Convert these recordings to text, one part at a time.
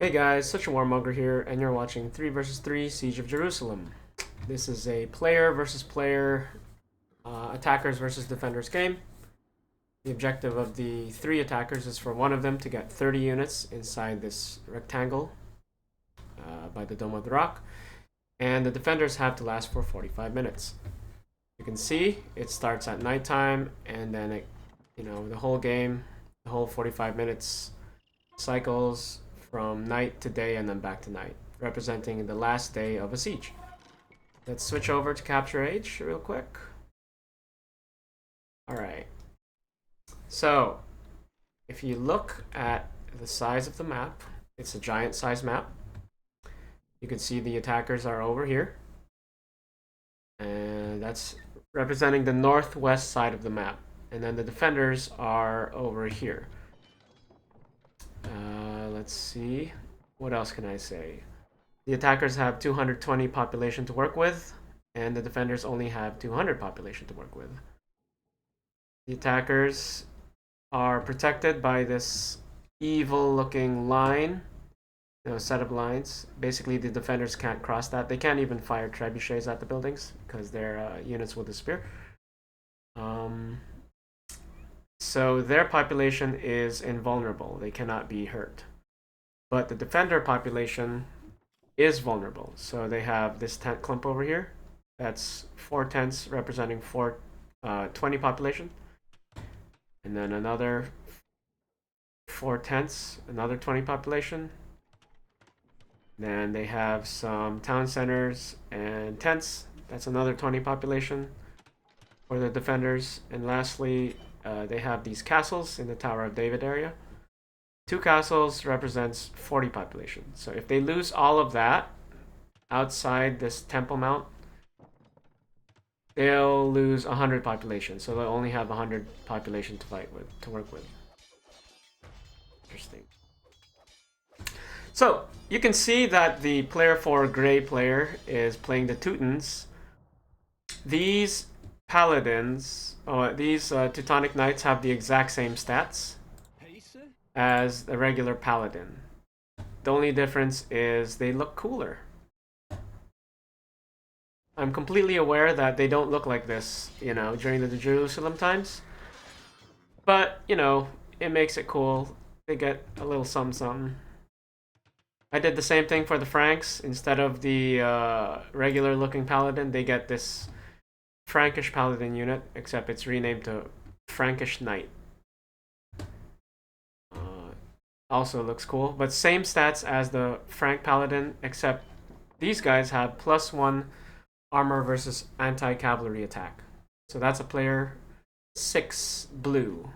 Hey guys, Such a Warmonger here, and you're watching 3 vs 3 Siege of Jerusalem. This is a player versus player, attackers versus defenders game. The objective of the 3 attackers is for one of them to get 30 units inside this rectangle by the Dome of the Rock, and the defenders have to last for 45 minutes. You can see it starts at nighttime, and then the whole game, the whole 45 minutes cycles from night to day and then back to night, representing the last day of a siege. Let's switch over to capture age real quick. Alright. So, if you look at the size of the map, it's a giant size map. You can see the attackers are over here. And that's representing the northwest side of the map. And then the defenders are over here. Let's see. What else can I say? The attackers have 220 population to work with, and the defenders only have 200 population to work with. The attackers are protected by this evil-looking line, set of lines. Basically, the defenders can't cross that. They can't even fire trebuchets at the buildings because their units will disappear. So their population is invulnerable. They cannot be hurt. But the defender population is vulnerable. So they have this tent clump over here. That's 4 tents representing 20 population. And then another 4 tents, another 20 population. Then they have some town centers and tents. That's another 20 population for the defenders. And lastly, they have these castles in the Tower of David area. 2 castles represents 40 population. So if they lose all of that outside this temple mount, they'll lose 100 population. So they'll only have 100 population to work with. Interesting. So you can see that the player 4 gray player is playing the Teutons. These paladins, these Teutonic knights have the exact same stats as the regular paladin. The only difference is they look cooler. I'm completely aware that they don't look like this, during the Jerusalem times. But, it makes it cool. They get a little something something. I did the same thing for the Franks. Instead of the regular looking paladin, they get this Frankish paladin unit, except it's renamed to Frankish Knight. Also looks cool, but same stats as the Frank paladin, except these guys have +1 armor versus anti-cavalry attack. So that's a player 6 blue.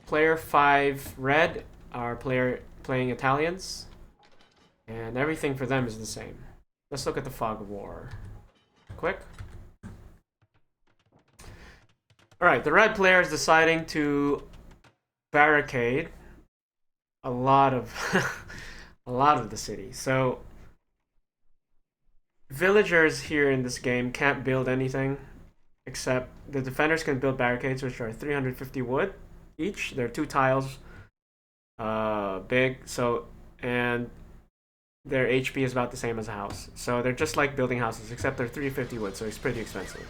Player 5 red are playing Italians, and everything for them is the same. Let's look at the Fog of War quick. Alright, the red player is deciding to barricade a lot of the city. So villagers here in this game can't build anything, except the defenders can build barricades, which are 350 wood each. They're 2 tiles big, and their HP is about the same as a house. So they're just like building houses, except they're 350 wood, so it's pretty expensive.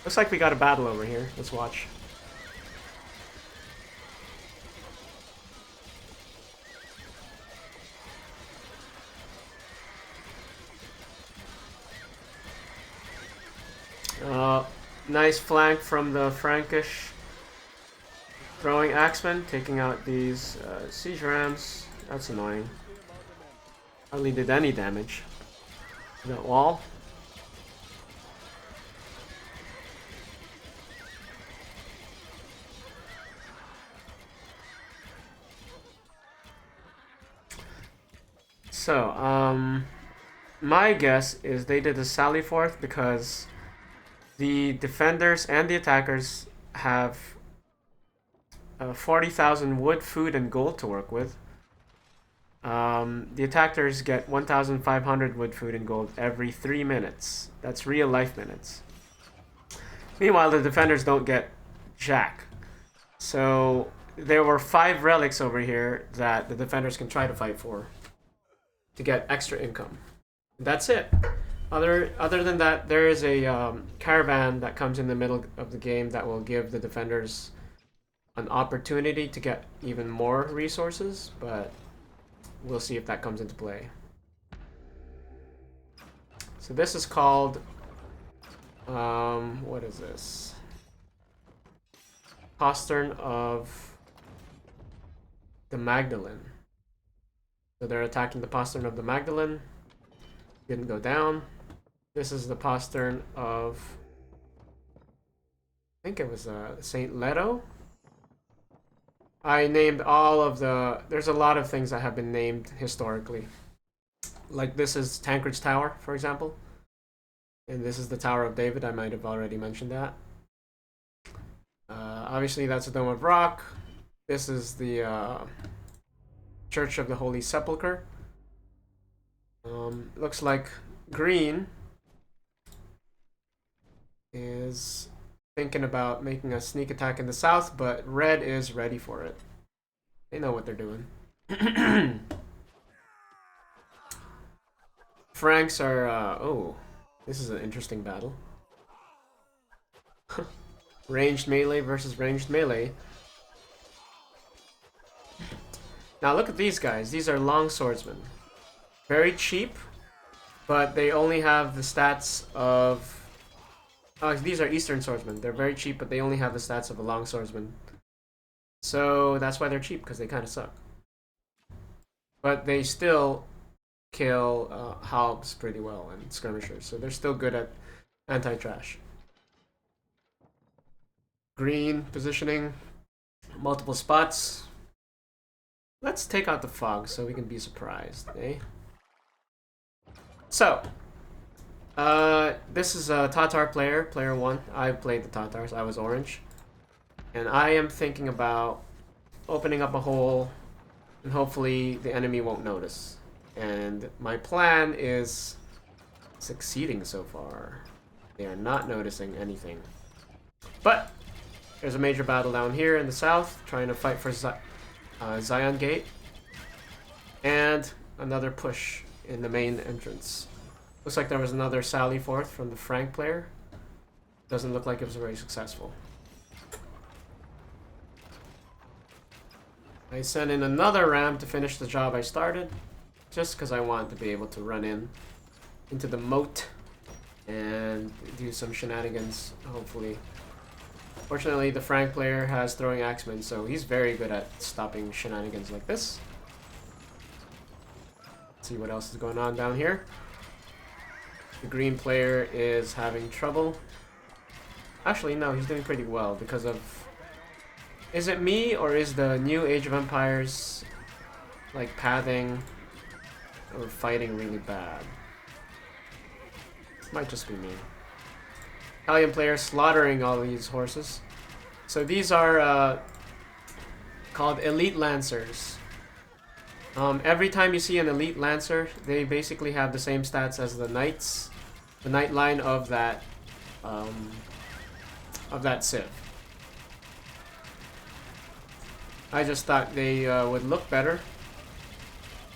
Looks like we got a battle over here. Let's watch. Nice flank from the Frankish throwing axemen, taking out these siege rams. That's annoying. Hardly did any damage to that wall. So, my guess is they did a sally forth because the defenders and the attackers have 40,000 wood, food, and gold to work with. The attackers get 1,500 wood, food, and gold every 3 minutes. That's real life minutes. Meanwhile, the defenders don't get jack. So there were 5 relics over here that the defenders can try to fight for to get extra income. That's it. Other than that, there is a caravan that comes in the middle of the game that will give the defenders an opportunity to get even more resources, but we'll see if that comes into play. So this is called, what is this? Postern of the Magdalene. So they're attacking the postern of the Magdalene. Didn't go down. This is the postern of, I think it was Saint Leto. I named all of the, there's a lot of things that have been named historically. Like this is Tancred's Tower, for example. And this is the Tower of David. I might have already mentioned that. Obviously, that's a Dome of Rock. This is the Church of the Holy Sepulchre. Looks like green is thinking about making a sneak attack in the south, but red is ready for it. They know what they're doing. Franks are, oh, this is an interesting battle. Ranged melee versus ranged melee. Now look at these guys. These are long swordsmen. Very cheap, but they only have the stats of... Oh, these are Eastern swordsmen. They're very cheap, but they only have the stats of a long swordsman. So that's why they're cheap, because they kind of suck. But they still kill halbs pretty well and skirmishers, so they're still good at anti-trash. Green positioning, multiple spots. Let's take out the fog so we can be surprised, eh? So, this is a Tatar player, player 1. I played the Tatars, I was orange. And I am thinking about opening up a hole, and hopefully the enemy won't notice. And my plan is succeeding so far. They are not noticing anything. But there's a major battle down here in the south, trying to fight for Zion Gate. And another push in the main entrance. Looks like there was another sally forth from the Frank player. Doesn't look like it was very successful. I sent in another ram to finish the job I started, just because I want to be able to run into the moat and do some shenanigans, hopefully. Fortunately, the Frank player has throwing axemen, so he's very good at stopping shenanigans like this. Let's see what else is going on down here. The green player is having trouble. Actually, no, he's doing pretty well because of... Is it me, or is the new Age of Empires, like, pathing or fighting really bad? Might just be me. Italian player slaughtering all these horses. So these are called Elite Lancers. Every time you see an Elite Lancer, they basically have the same stats as the Knights, the Knight line of that Civ. I just thought they would look better,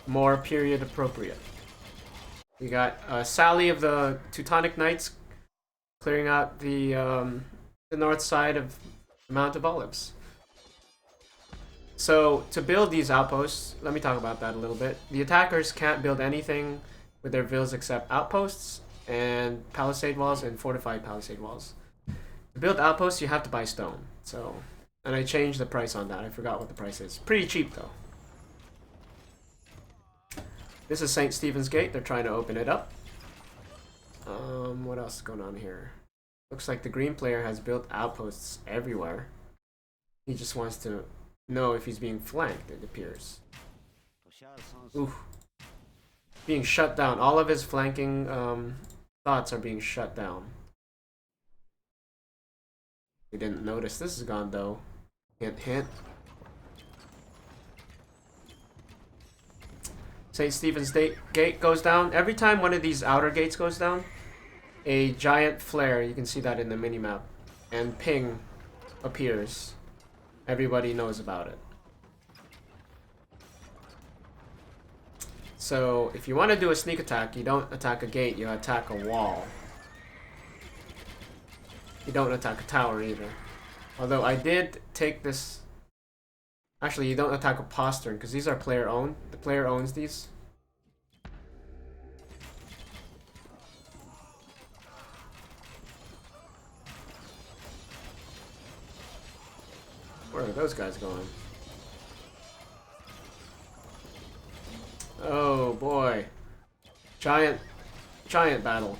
more period appropriate. We got Sally of the Teutonic Knights clearing out the north side of the Mount of Olives. So to build these outposts, let me talk about that a little bit. The attackers can't build anything with their villas except outposts and palisade walls and fortified palisade walls. To build outposts, you have to buy stone. So, and I changed the price on that. I forgot what the price is. Pretty cheap though. This is St. Stephen's Gate. They're trying to open it up. What else is going on here? Looks like the green player has built outposts everywhere. He just wants to know if he's being flanked, it appears. Oof. Being shut down. All of his flanking thoughts are being shut down. We didn't notice this is gone though. Hint, hint. St. Stephen's Gate goes down. Every time one of these outer gates goes down, a giant flare, you can see that in the minimap, and ping appears. Everybody knows about it. So if you want to do a sneak attack, you don't attack a gate, you attack a wall. You don't attack a tower either. Although I did take this... Actually, you don't attack a postern, because these are player owned. The player owns these. Where are those guys going? Oh boy. Giant battle.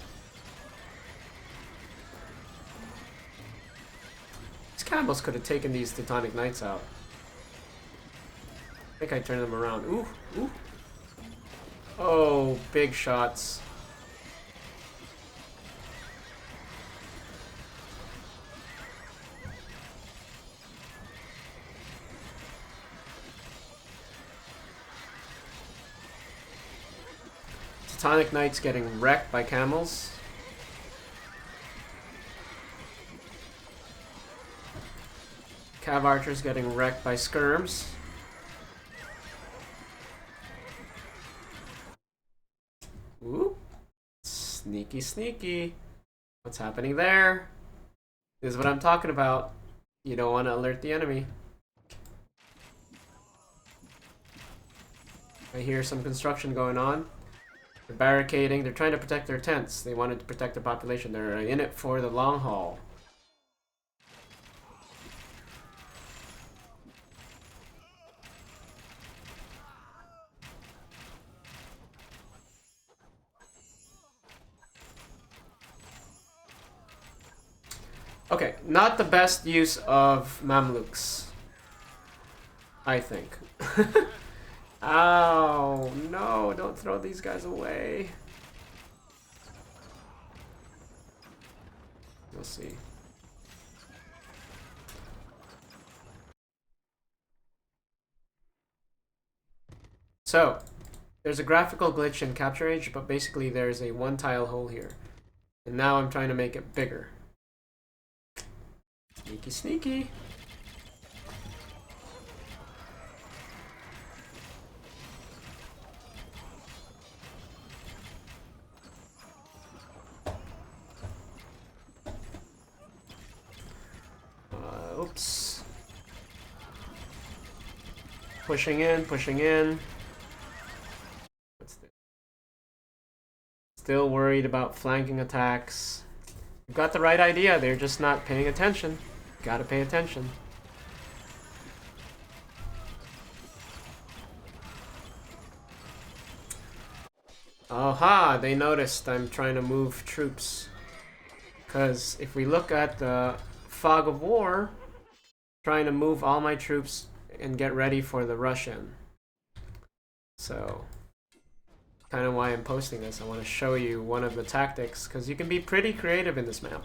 These Campbells could have taken these Teutonic Knights out. I think I turned them around. Ooh, ooh. Oh, big shots. Teutonic Knights getting wrecked by camels. Cav archers getting wrecked by skirms. Ooh. Sneaky, sneaky. What's happening there? This is what I'm talking about. You don't want to alert the enemy. I hear some construction going on. They're barricading. They're trying to protect their tents. They wanted to protect their population. They're in it for the long haul. Okay, not the best use of Mamluks, I think. Ow, no, don't throw these guys away. We'll see. So, there's a graphical glitch in Capture Age, but basically there's a one tile hole here. And now I'm trying to make it bigger. Sneaky, sneaky. Oops. Pushing in, pushing in. What's this? Still worried about flanking attacks. You've got the right idea, they're just not paying attention. Gotta pay attention. Aha, they noticed I'm trying to move troops. Because if we look at the fog of war, trying to move all my troops and get ready for the Russian. So, kind of why I'm posting this. I want to show you one of the tactics, because you can be pretty creative in this map.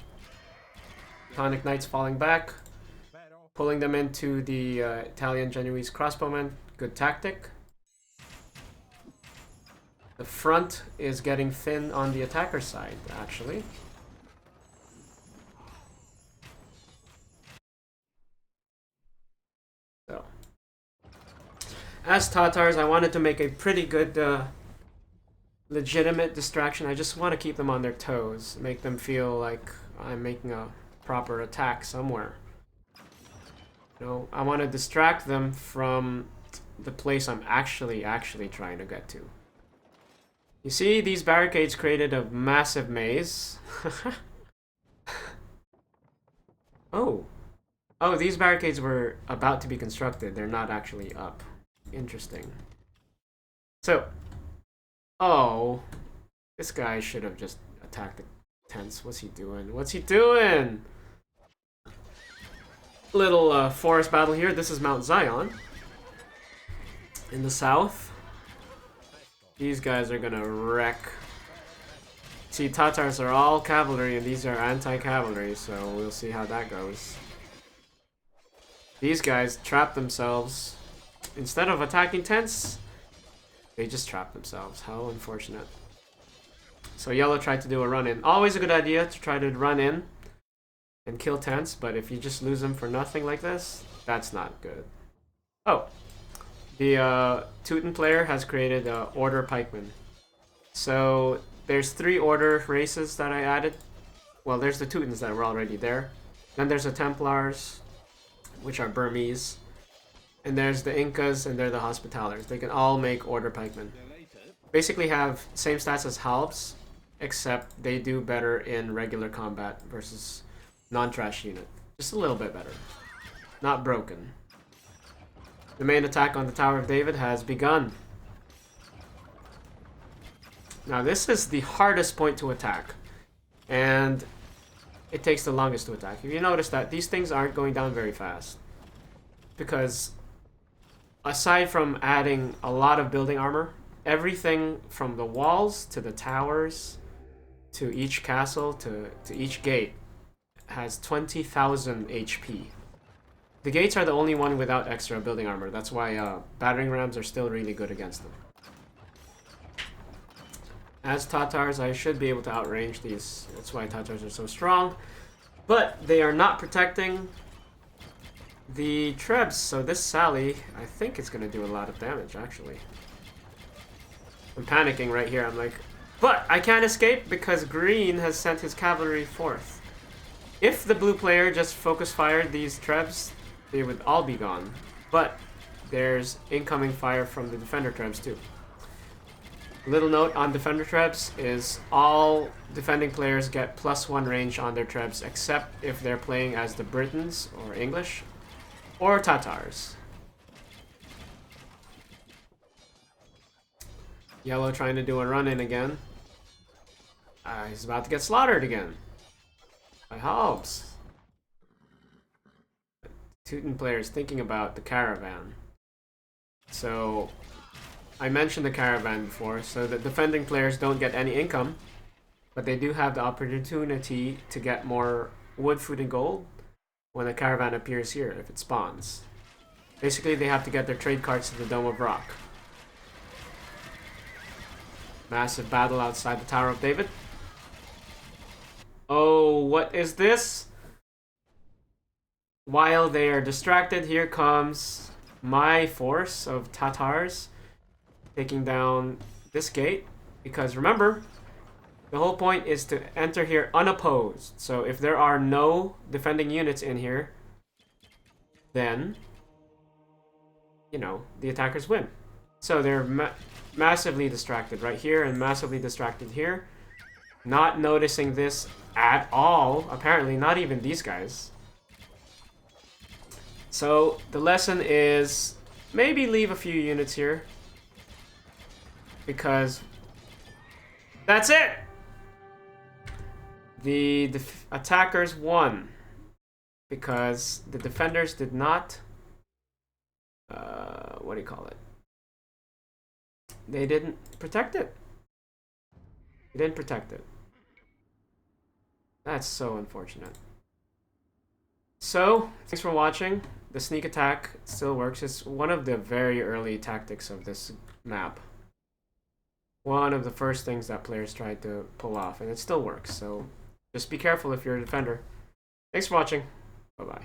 Teutonic Knights falling back, pulling them into the Italian Genoese crossbowmen. Good tactic. The front is getting thin on the attacker side, actually. So, as Tatars, I wanted to make a pretty good, legitimate distraction. I just want to keep them on their toes, make them feel like I'm making a proper attack somewhere. You know, I want to distract them from the place I'm actually trying to get to. You see, these barricades created a massive maze. Oh, these barricades were about to be constructed. They're not actually up. Interesting. So, this guy should have just attacked the tents. What's he doing? What's he doing? Little forest battle here. This is Mount Zion in the south. These guys are gonna wreck. See, Tatars are all cavalry and these are anti-cavalry, so we'll see how that goes. These guys trap themselves. Instead of attacking tents, they just trap themselves. How unfortunate. So yellow tried to do a run-in. Always a good idea to try to run in and kill tents, but if you just lose them for nothing like this, That's not good. Oh, the Teuton player has created Order Pikeman. So there's 3 Order races that I added. Well, there's the Teutons that were already there. Then there's the Templars, which are Burmese. And there's the Incas, and they're the Hospitallers. They can all make Order Pikemen. Basically have same stats as Halbs, except they do better in regular combat versus non-trash unit. Just a little bit better. Not broken. The main attack on the Tower of David has begun. Now this is the hardest point to attack. And it takes the longest to attack. If you notice that these things aren't going down very fast. Because aside from adding a lot of building armor, everything from the walls to the towers to each castle to each gate has 20,000 HP. The gates are the only one without extra building armor. That's why battering rams are still really good against them. As Tatars, I should be able to outrange these. That's why Tatars are so strong. But they are not protecting the Trebs. So this Sally, I think it's going to do a lot of damage, actually. I'm panicking right here. I'm like, but I can't escape because Green has sent his cavalry forth. If the blue player just focus fired these Trebs, they would all be gone. But there's incoming fire from the defender Trebs too. Little note on defender Trebs is all defending players get +1 range on their Trebs except if they're playing as the Britons or English or Tatars. Yellow trying to do a run-in again. He's about to get slaughtered again. By Halbs. Teuton players thinking about the caravan. So I mentioned the caravan before, so the defending players don't get any income, but they do have the opportunity to get more wood, food, and gold when the caravan appears here, if it spawns. Basically, they have to get their trade carts to the Dome of Rock. Massive battle outside the Tower of David. Oh, what is this? While they are distracted, here comes my force of Tatars taking down this gate, because remember, the whole point is to enter here unopposed. So if there are no defending units in here, then, you know, the attackers win. So they're massively distracted right here and massively distracted here. Not noticing this at all, apparently, not even these guys. So the lesson is maybe leave a few units here, because that's it! The attackers won because the defenders did not, what do you call it? They didn't protect it. They didn't protect it. That's so unfortunate. So, thanks for watching. The sneak attack still works. It's one of the very early tactics of this map. One of the first things that players tried to pull off, and it still works. So, just be careful if you're a defender. Thanks for watching. Bye-bye.